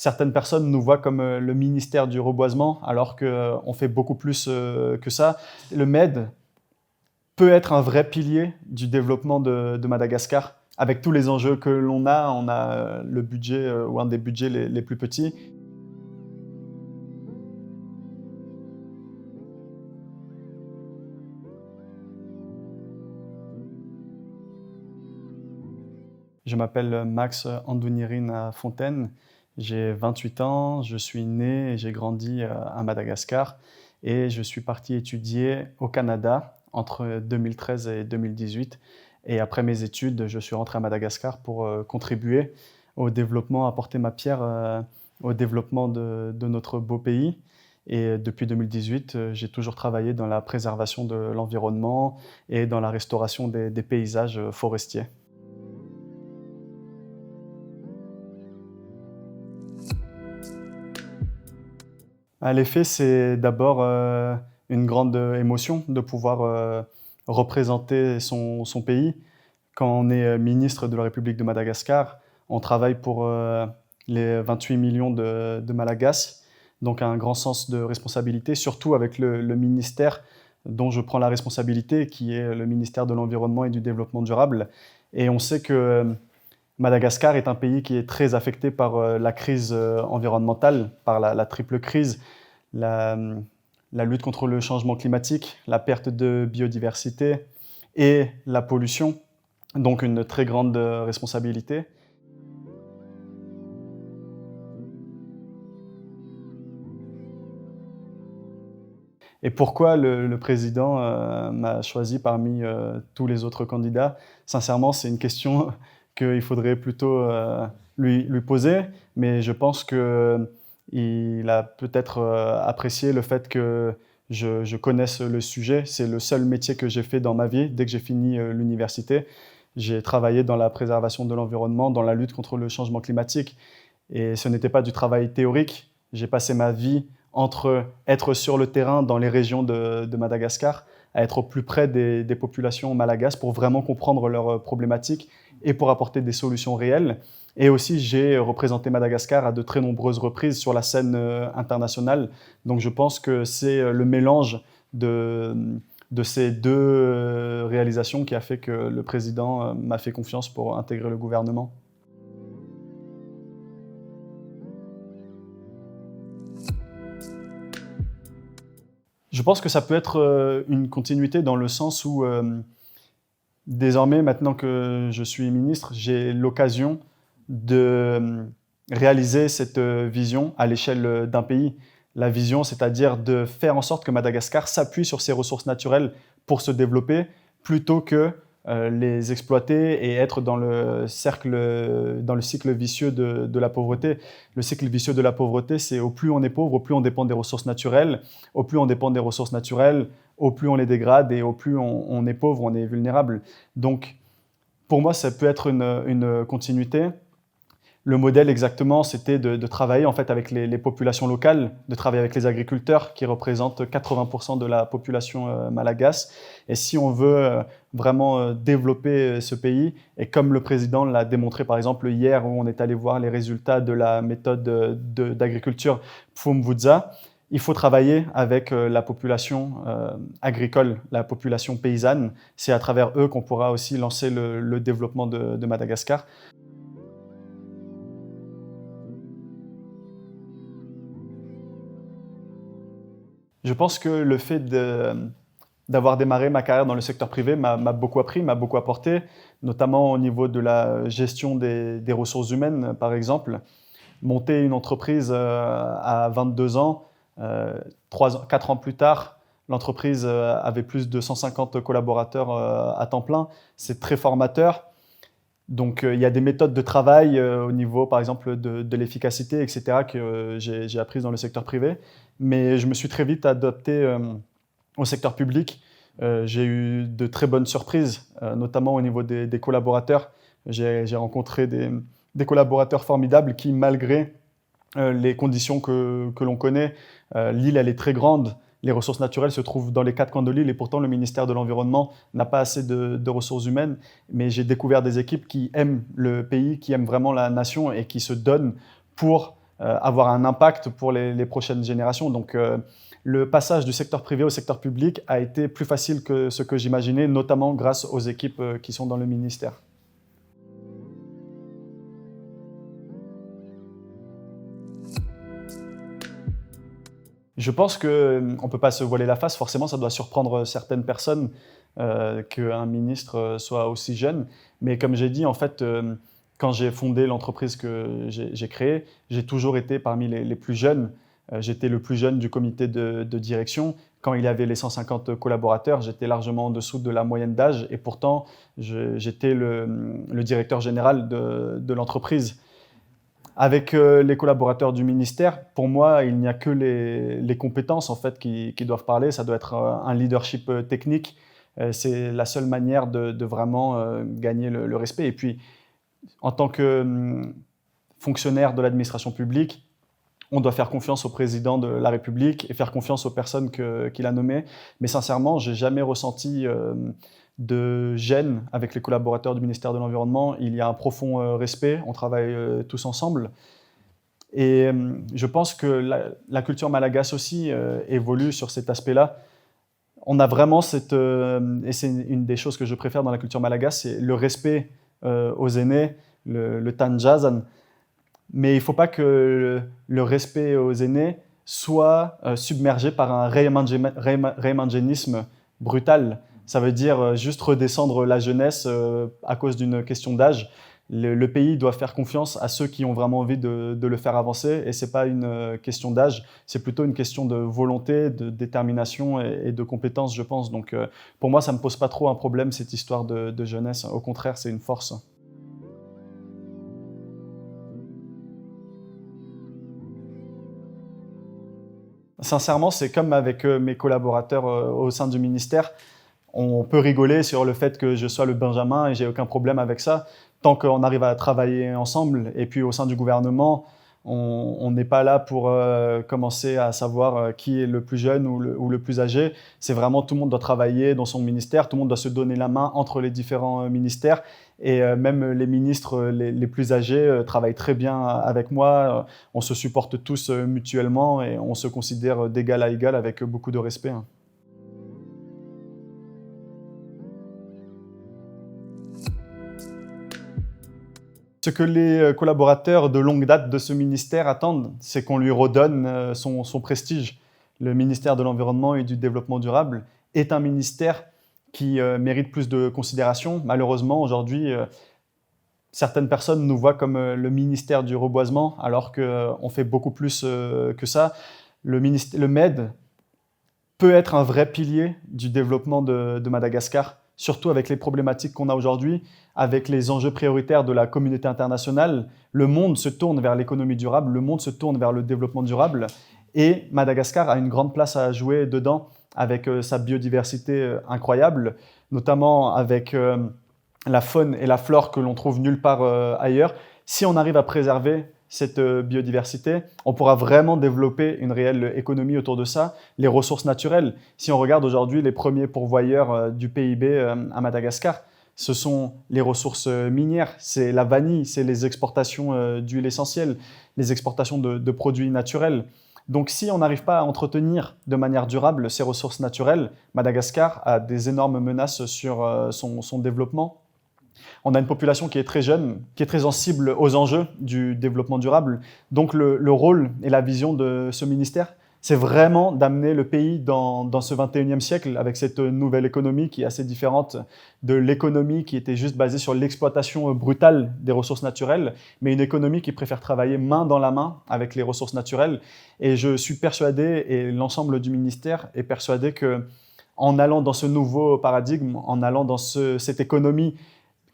Certaines personnes nous voient comme le ministère du reboisement, alors qu'on fait beaucoup plus que ça. Le MED peut être un vrai pilier du développement de Madagascar. Avec tous les enjeux que l'on a, on a le budget ou un des budgets les plus petits. Je m'appelle Max Andounirine Fontaine, j'ai 28 ans, je suis né et j'ai grandi à Madagascar et je suis parti étudier au Canada entre 2013 et 2018. Et après mes études, je suis rentré à Madagascar pour contribuer au développement, apporter ma pierre au développement de notre beau pays. Et depuis 2018, j'ai toujours travaillé dans la préservation de l'environnement et dans la restauration des paysages forestiers. L'effet, c'est d'abord une grande émotion de pouvoir représenter son pays. Quand on est ministre de la République de Madagascar, on travaille pour les 28 millions de Malagasy, donc un grand sens de responsabilité, surtout avec le ministère dont je prends la responsabilité, qui est le ministère de l'Environnement et du Développement durable. Et on sait que Madagascar est un pays qui est très affecté par la crise environnementale, par la triple crise, la, la lutte contre le changement climatique, la perte de biodiversité et la pollution, donc une très grande responsabilité. Et pourquoi le président m'a choisi parmi tous les autres candidats? Sincèrement, c'est une question qu'il faudrait plutôt lui poser, mais je pense qu'il a peut-être apprécié le fait que je connaisse le sujet. C'est le seul métier que j'ai fait dans ma vie dès que j'ai fini l'université. J'ai travaillé dans la préservation de l'environnement, dans la lutte contre le changement climatique. Et ce n'était pas du travail théorique. J'ai passé ma vie entre être sur le terrain dans les régions de Madagascar, à être au plus près des populations malagasy pour vraiment comprendre leurs problématiques et pour apporter des solutions réelles. Et aussi, j'ai représenté Madagascar à de très nombreuses reprises sur la scène internationale. Donc je pense que c'est le mélange de ces deux réalisations qui a fait que le président m'a fait confiance pour intégrer le gouvernement. Je pense que ça peut être une continuité dans le sens où désormais, maintenant que je suis ministre, j'ai l'occasion de réaliser cette vision à l'échelle d'un pays. La vision, c'est-à-dire de faire en sorte que Madagascar s'appuie sur ses ressources naturelles pour se développer, plutôt que les exploiter et être dans le cycle vicieux de la pauvreté. Le cycle vicieux de la pauvreté, c'est au plus on est pauvre, au plus on dépend des ressources naturelles. Au plus on dépend des ressources naturelles, au plus on les dégrade et au plus on est pauvre, on est vulnérable. Donc, pour moi, ça peut être une continuité. Le modèle exactement, c'était de travailler en fait avec les populations locales, de travailler avec les agriculteurs qui représentent 80% de la population malagasy. Et si on veut vraiment développer ce pays, et comme le président l'a démontré par exemple hier où on est allé voir les résultats de la méthode d'agriculture Pfumvudza, il faut travailler avec la population agricole, la population paysanne. C'est à travers eux qu'on pourra aussi lancer le développement de Madagascar. Je pense que le fait d'avoir démarré ma carrière dans le secteur privé m'a beaucoup appris, m'a beaucoup apporté, notamment au niveau de la gestion des ressources humaines, par exemple. Monter une entreprise à 22 ans, 4 ans plus tard, l'entreprise avait plus de 150 collaborateurs à temps plein. C'est très formateur. Donc, il y a des méthodes de travail au niveau, par exemple, de l'efficacité, etc., que j'ai apprises dans le secteur privé. Mais je me suis très vite adapté au secteur public. J'ai eu de très bonnes surprises, notamment au niveau des collaborateurs. J'ai rencontré des collaborateurs formidables qui, malgré les conditions que l'on connaît, l'île, elle est très grande. Les ressources naturelles se trouvent dans les 4 coins de l'île et pourtant le ministère de l'Environnement n'a pas assez de ressources humaines. Mais j'ai découvert des équipes qui aiment le pays, qui aiment vraiment la nation et qui se donnent pour avoir un impact pour les prochaines générations. Donc, le passage du secteur privé au secteur public a été plus facile que ce que j'imaginais, notamment grâce aux équipes qui sont dans le ministère. Je pense qu'on ne peut pas se voiler la face. Forcément, ça doit surprendre certaines personnes qu'un ministre soit aussi jeune. Mais comme j'ai dit, en fait, quand j'ai fondé l'entreprise que j'ai créée, j'ai toujours été parmi les plus jeunes. J'étais le plus jeune du comité de direction. Quand il y avait les 150 collaborateurs, j'étais largement en dessous de la moyenne d'âge. Et pourtant, j'étais le directeur général de l'entreprise. Avec les collaborateurs du ministère, pour moi, il n'y a que les compétences en fait, qui doivent parler. Ça doit être un leadership technique. C'est la seule manière de vraiment gagner le respect. Et puis, en tant que fonctionnaire de l'administration publique, on doit faire confiance au président de la République et faire confiance aux personnes qu'il a nommées. Mais sincèrement, je n'ai jamais ressenti de gêne avec les collaborateurs du ministère de l'Environnement. Il y a un profond respect, on travaille tous ensemble. Et je pense que la culture malagasy aussi évolue sur cet aspect-là. On a vraiment et c'est une des choses que je préfère dans la culture malagasy, c'est le respect aux aînés, le tanjazan. Mais il ne faut pas que le respect aux aînés soit submergé par un rémangénisme brutal. Ça veut dire juste redescendre la jeunesse à cause d'une question d'âge. Le pays doit faire confiance à ceux qui ont vraiment envie de le faire avancer. Et ce n'est pas une question d'âge, c'est plutôt une question de volonté, de détermination et de compétence, je pense. Donc pour moi, ça ne me pose pas trop un problème, cette histoire de jeunesse. Au contraire, c'est une force. Sincèrement, c'est comme avec mes collaborateurs au sein du ministère. On peut rigoler sur le fait que je sois le Benjamin et j'ai aucun problème avec ça. Tant qu'on arrive à travailler ensemble, et puis au sein du gouvernement, on n'est pas là pour commencer à savoir qui est le plus jeune ou le plus âgé. C'est vraiment tout le monde doit travailler dans son ministère, tout le monde doit se donner la main entre les différents ministères. Et même les ministres les plus âgés travaillent très bien avec moi. On se supporte tous mutuellement et on se considère d'égal à égal avec beaucoup de respect, hein. Ce que les collaborateurs de longue date de ce ministère attendent, c'est qu'on lui redonne son prestige. Le ministère de l'Environnement et du Développement durable est un ministère qui mérite plus de considération. Malheureusement, aujourd'hui, certaines personnes nous voient comme le ministère du reboisement, alors qu'on fait beaucoup plus que ça. Le MED peut être un vrai pilier du développement de Madagascar, surtout avec les problématiques qu'on a aujourd'hui, avec les enjeux prioritaires de la communauté internationale. Le monde se tourne vers l'économie durable, le monde se tourne vers le développement durable, et Madagascar a une grande place à jouer dedans, avec sa biodiversité incroyable, notamment avec la faune et la flore que l'on trouve nulle part ailleurs. Si on arrive à préserver cette biodiversité, on pourra vraiment développer une réelle économie autour de ça. Les ressources naturelles, si on regarde aujourd'hui les premiers pourvoyeurs du PIB à Madagascar, ce sont les ressources minières, c'est la vanille, c'est les exportations d'huile essentielle, les exportations de produits naturels. Donc si on n'arrive pas à entretenir de manière durable ces ressources naturelles, Madagascar a des énormes menaces sur son développement. On a une population qui est très jeune, qui est très sensible aux enjeux du développement durable. Donc le rôle et la vision de ce ministère, c'est vraiment d'amener le pays dans ce 21e siècle avec cette nouvelle économie qui est assez différente de l'économie qui était juste basée sur l'exploitation brutale des ressources naturelles, mais une économie qui préfère travailler main dans la main avec les ressources naturelles. Et je suis persuadé, et l'ensemble du ministère est persuadé qu'en allant dans ce nouveau paradigme, en allant dans cette économie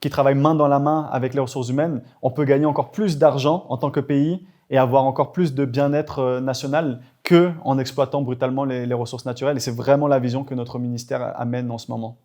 qui travaille main dans la main avec les ressources humaines, on peut gagner encore plus d'argent en tant que pays et avoir encore plus de bien-être national qu'en exploitant brutalement les ressources naturelles. Et c'est vraiment la vision que notre ministère amène en ce moment.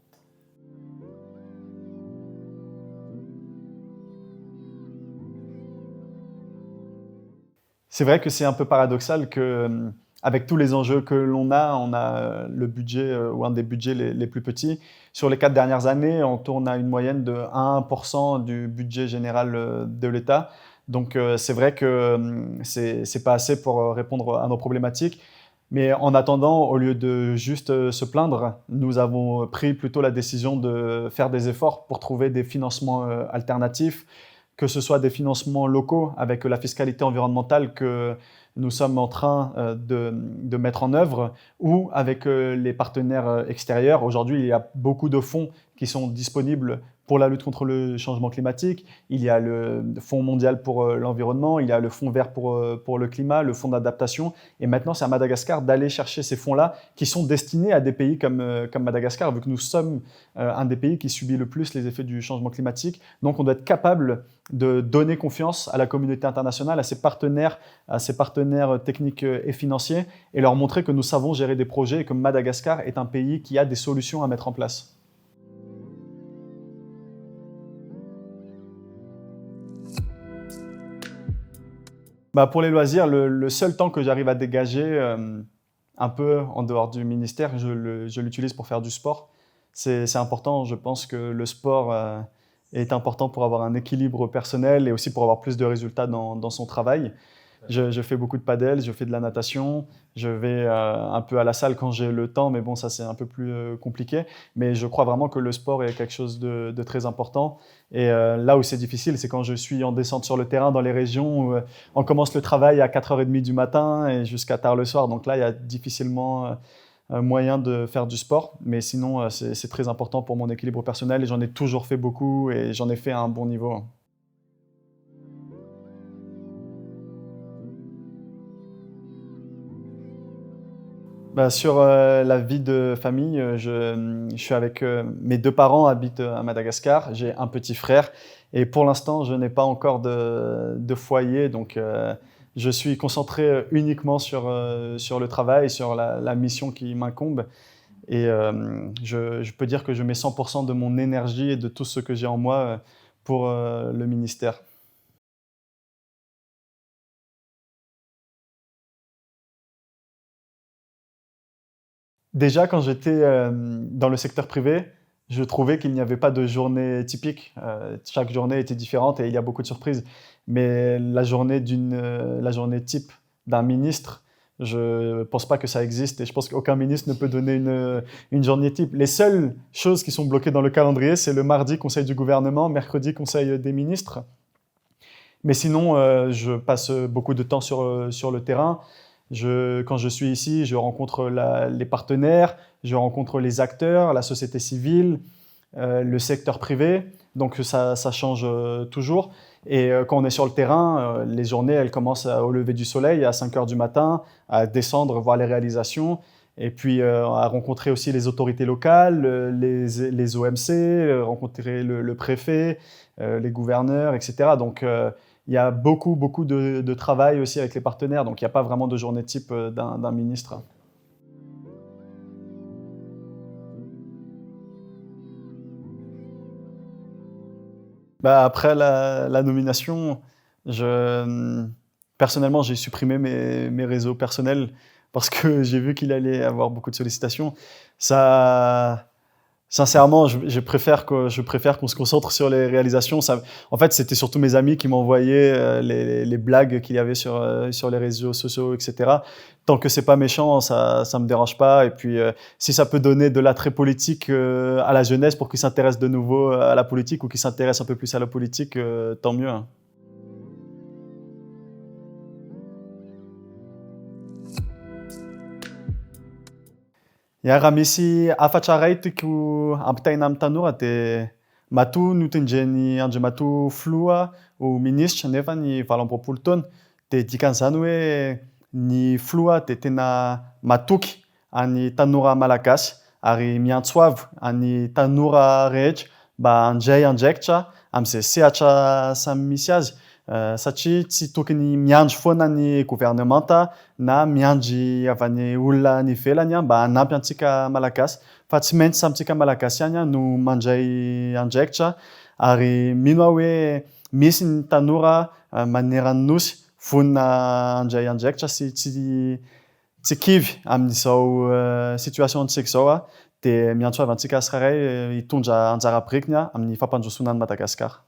C'est vrai que c'est un peu paradoxal que, avec tous les enjeux que l'on a, on a le budget ou un des budgets les plus petits. Sur les 4 dernières années, on tourne à une moyenne de 1% du budget général de l'État. Donc c'est vrai que c'est pas assez pour répondre à nos problématiques. Mais en attendant, au lieu de juste se plaindre, nous avons pris plutôt la décision de faire des efforts pour trouver des financements alternatifs, que ce soit des financements locaux avec la fiscalité environnementale que nous sommes en train de mettre en œuvre, ou avec les partenaires extérieurs. Aujourd'hui, il y a beaucoup de fonds qui sont disponibles pour la lutte contre le changement climatique. Il y a le Fonds mondial pour l'environnement, il y a le Fonds vert pour le climat, le Fonds d'adaptation. Et maintenant, c'est à Madagascar d'aller chercher ces fonds-là qui sont destinés à des pays comme Madagascar, vu que nous sommes un des pays qui subit le plus les effets du changement climatique. Donc, on doit être capable de donner confiance à la communauté internationale, à ses partenaires techniques et financiers, et leur montrer que nous savons gérer des projets et que Madagascar est un pays qui a des solutions à mettre en place. Bah pour les loisirs, le seul temps que j'arrive à dégager, un peu en dehors du ministère, je l'utilise pour faire du sport. C'est important, je pense que le sport est important pour avoir un équilibre personnel et aussi pour avoir plus de résultats dans son travail. Je fais beaucoup de padel, je fais de la natation, je vais un peu à la salle quand j'ai le temps, mais bon, ça c'est un peu plus compliqué. Mais je crois vraiment que le sport est quelque chose de très important. Et là où c'est difficile, c'est quand je suis en descente sur le terrain dans les régions où on commence le travail à 4h30 du matin et jusqu'à tard le soir. Donc là, il y a difficilement moyen de faire du sport. Mais sinon, c'est très important pour mon équilibre personnel et j'en ai toujours fait beaucoup et j'en ai fait à un bon niveau. Bah, sur la vie de famille, je suis avec mes deux parents habitent à Madagascar. J'ai un petit frère et pour l'instant, je n'ai pas encore de foyer. Donc, je suis concentré uniquement sur le travail, sur la mission qui m'incombe. Et je peux dire que je mets 100% de mon énergie et de tout ce que j'ai en moi pour le ministère. Déjà, quand j'étais dans le secteur privé, je trouvais qu'il n'y avait pas de journée typique. Chaque journée était différente et il y a beaucoup de surprises. Mais la journée type d'un ministre, je ne pense pas que ça existe et je pense qu'aucun ministre ne peut donner une journée type. Les seules choses qui sont bloquées dans le calendrier, c'est le mardi, conseil du gouvernement, mercredi, conseil des ministres. Mais sinon, je passe beaucoup de temps sur le terrain. Quand je suis ici, je rencontre les partenaires, je rencontre les acteurs, la société civile, le secteur privé. Donc ça change toujours. Et quand on est sur le terrain, les journées, elles commencent au lever du soleil, à 5 heures du matin, à descendre, voir les réalisations. Et puis à rencontrer aussi les autorités locales, les OMC, rencontrer le préfet, les gouverneurs, etc. Donc il y a beaucoup, beaucoup de travail aussi avec les partenaires, donc il n'y a pas vraiment de journée type d'un ministre. Bah, après la nomination, je, personnellement, j'ai supprimé mes réseaux personnels parce que j'ai vu qu'il allait avoir beaucoup de sollicitations. Ça, Sincèrement, je préfère qu'on se concentre sur les réalisations. En fait, c'était surtout mes amis qui m'envoyaient les blagues qu'il y avait sur les réseaux sociaux, etc. Tant que c'est pas méchant, ça me dérange pas. Et puis, si ça peut donner de l'attrait politique à la jeunesse pour qu'ils s'intéressent de nouveau à la politique ou qu'ils s'intéressent un peu plus à la politique, tant mieux, hein. Raha misy hafatraray tiako ampitaina amin'ny tanora dia matoa notendren'ny Andriamatoa Filoha ho minisitra nefa ny valo amby roapolo taona. Dia dikan'izany hoe ny Filoha dia tena matoky an'ny tanora malagasy ary miantso avy an'ny tanora rehetra mba handray andraikitra amin'izay sehatra samy misy azy. Satria tsy tokony miandry foana ny gouvernemanta na miandry avy any olona any ivelany mba hanampy antsika malagasy, fa tsy maintsy samyntsika malagasy ihany no mandray andraikitra ary mino aho hoe misy ny tanora maneran'ny nosy vonona handray andraikitra sy tsy kivy amin'izao situation antsika izao dia miantso avy antsika tsirairay hitondra anjara birikiny amin'ny fampandrosoana an'i Madagasikara.